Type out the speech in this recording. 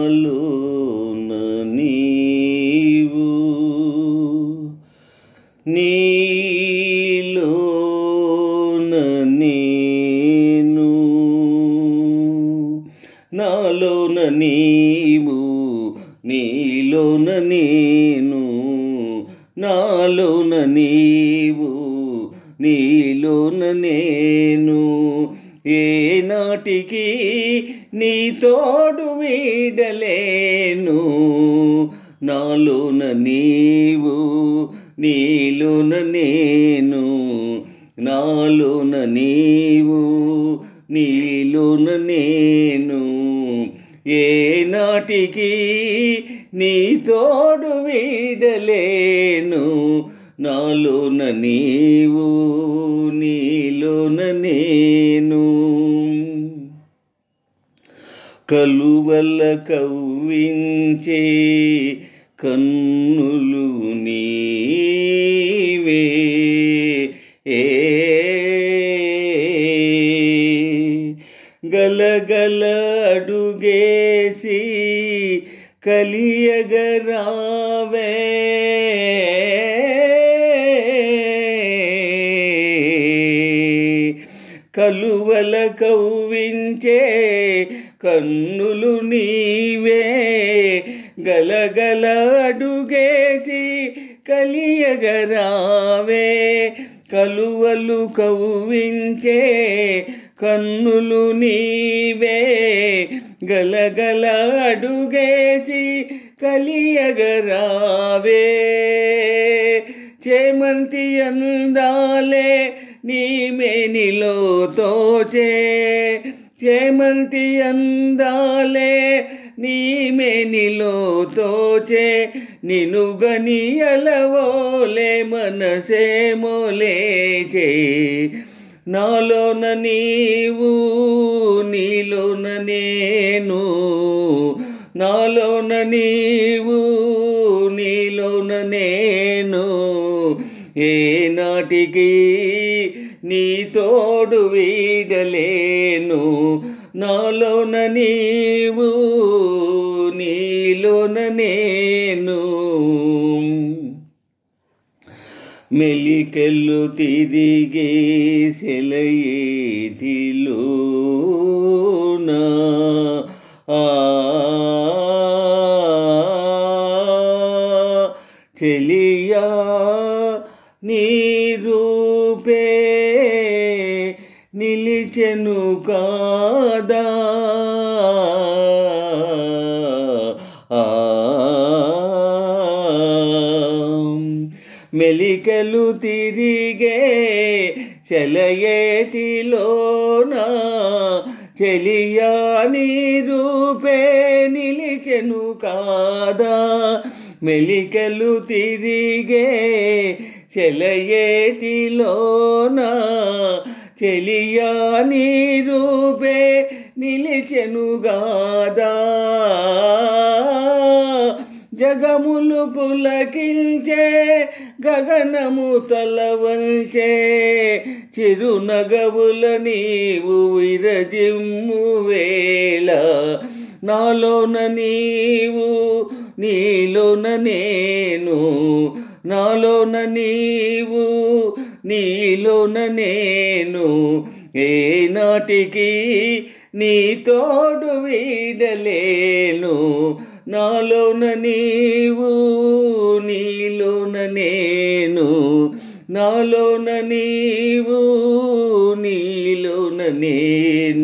నాలోన నీవు నీలోన నేను నాలోన నీవు నీలోన నేను నాలోన నీవు నీలోన నేను ఏనాటికి నీ తోడు వీడలేను నాలోన నీవు నీలోన నేను నాలోన నీవు నీలోన నేను ఏనాటికి నీ తోడు వీడలేను నాలోన నీవు నీలోన నేను కలువల కవ్వించే కన్నులు నీవే గలగల అడుగేసి కలియగరావే కలువల కవ్వించే కన్నులు నీవే గలగల అడుగేసి కలియగరావే కలువలు కవ్వించే కన్నులు నీవే గలగల అడుగేసి కలియగరావే చేమంతి అందాలే నీ మేనిలో తోచే చేమంతి అందాలే నీ మేనిలో తోచే నిన్ను గనియలవోలే మనసేమో లేచే నాలోన నీవు నీలోన నేను నాలోన నీవు నీలోన నేను ఏనాటికి నీ తోడు వీడలేను నాలోన నీవు నీలోన నేను మెలికెళ్ళు తిరిగే సెలయేటిలోనా చెలియా నీ రూపే నిలిచెను కాదా మెలికలు తిరిగే సెలయేటిలోనా చెలియా నీ రూపే నిలిచెను కాదా మెలికలు తిరిగే సెలయేటిలోనా చెలియా నీ రూపే నిలిచెను గాదా జగములు పులకించే గగనము తలవంచే చిరునగవుల నీవు విరజిమ్ము వేళ నాలోన నీవు నీలోన నేను నాలోన నీవు నీలోన నేను ఏనాటికి నీ తోడు వీడలేను నాలోన నీవు నీలోన నేను నాలోన నీవు నీలోన నేను